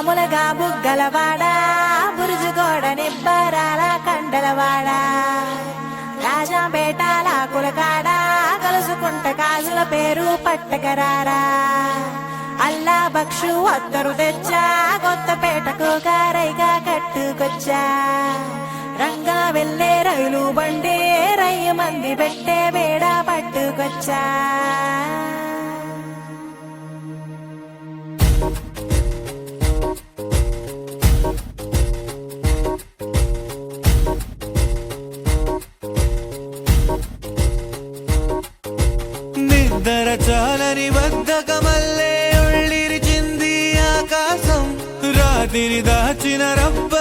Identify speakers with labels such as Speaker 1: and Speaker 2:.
Speaker 1: మామూలుగా బుగ్గలవాడా బురుజుగోడ నిబ్బరాల కండలవాడా రాజాపేటాల కులకాడా కలుసుకుంట కాజుల పేరు పట్టకరారా అల్లా బక్షు అత్తరు తెచ్చా కొత్తపేటకు కారైగా కట్టుకొచ్చా రంగా వెళ్ళే రైలు బండి రయ్య మంది పెట్టే బేడ పట్టుకొచ్చా
Speaker 2: నిద్ర చాలని బద్ధకమల్లే ఉళ్ళిరిచింది ఆకాశం రాత్రి దాచిన రబ్బ